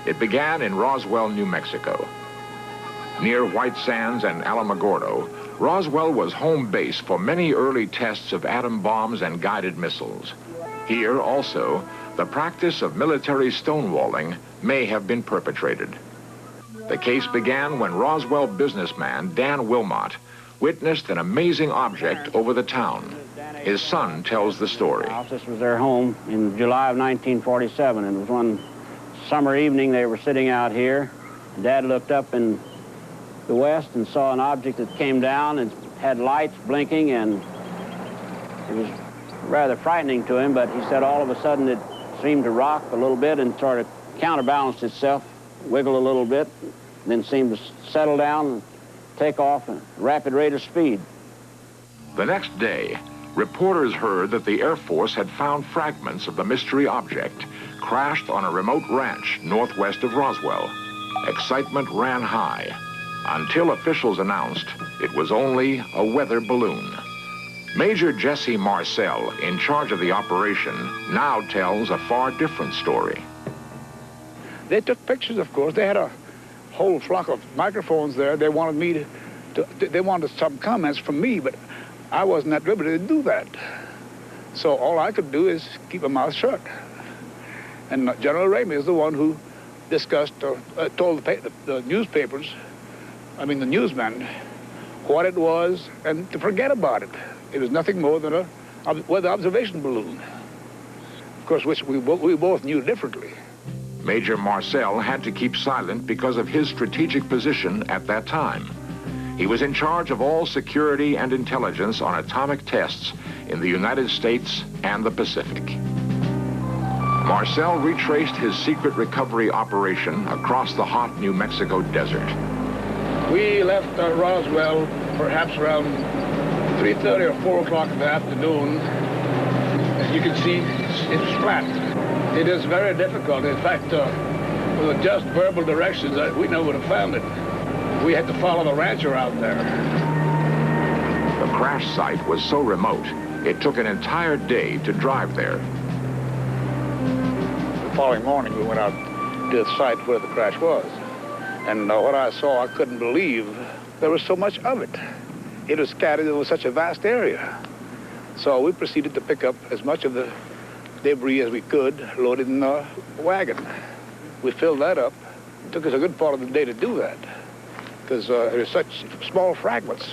It began in Roswell, New Mexico. Near White Sands and Alamogordo, Roswell was home base for many early tests of atom bombs and guided missiles. Here also, the practice of military stonewalling may have been perpetrated. The case began when Roswell businessman Dan Wilmot witnessed an amazing object over the town. His son tells the story. This was their home in July of 1947, and it was one summer evening. They were sitting out here. Dad looked up in the west and saw an object that came down and had lights blinking, and it was rather frightening to him, but he said all of a sudden it seemed to rock a little bit and sort of counterbalanced itself, wiggle a little bit, then seemed to settle down and take off at a rapid rate of speed. The next day, reporters heard that the Air Force had found fragments of the mystery object crashed on a remote ranch northwest of Roswell. Excitement ran high until officials announced it was only a weather balloon. Major Jesse Marcel, in charge of the operation, now tells a far different story. They took pictures, of course. They had a whole flock of microphones there. They wanted they wanted some comments from me, but I wasn't at liberty to do that. So all I could do is keep my mouth shut. And General Ramey is the one who discussed, told the newspapers, the newsmen, what it was and to forget about it. It was nothing more than a weather observation balloon, of course, which we both knew differently. Major Marcel had to keep silent because of his strategic position at that time. He was in charge of all security and intelligence on atomic tests in the United States and the Pacific. Marcel retraced his secret recovery operation across the hot New Mexico desert. We left Roswell perhaps around 3:30 or 4 o'clock in the afternoon. As you can see, it's flat. It is very difficult. In fact, with just verbal directions, we never would have found it. We had to follow the rancher out there. The crash site was so remote, it took an entire day to drive there. The following morning, we went out to the site where the crash was. And what I saw, I couldn't believe there was so much of it. It was scattered over such a vast area. So we proceeded to pick up as much of the debris as we could, loaded in a wagon. We filled that up. It took us a good part of the day to do that, because there were such small fragments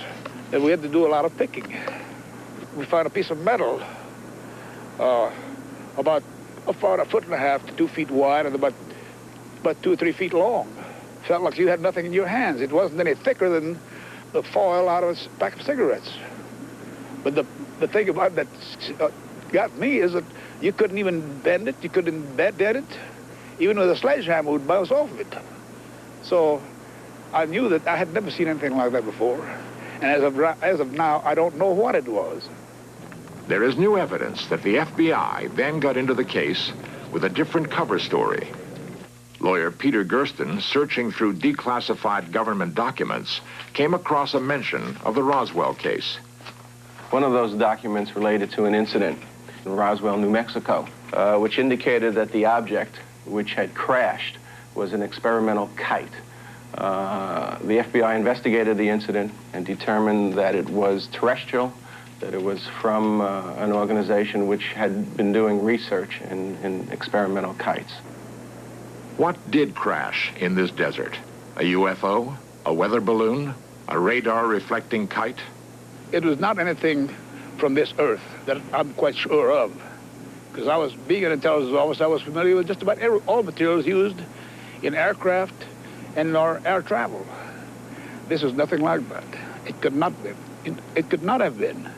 that we had to do a lot of picking. We found a piece of metal about a 1.5 to 2 feet wide and about 2 or 3 feet long. Felt like you had nothing in your hands. It wasn't any thicker than the foil out of a pack of cigarettes. But the thing about that got me is that you couldn't even bend it, you couldn't bend it. Even with a sledgehammer would bounce off of it. So I knew that I had never seen anything like that before. And as of now, I don't know what it was. There is new evidence that the FBI then got into the case with a different cover story. Lawyer Peter Gersten, searching through declassified government documents, came across a mention of the Roswell case. One of those documents related to an incident in Roswell, New Mexico, which indicated that the object which had crashed was an experimental kite. The FBI investigated the incident and determined that it was terrestrial, that it was from an organization which had been doing research in experimental kites. What did crash in this desert? A UFO? A weather balloon? A radar-reflecting kite? It was not anything from this earth that I'm quite sure of, because I was, being an intelligence officer, I was familiar with just about all materials used in aircraft and in our air travel. This was nothing like that. It could not have been.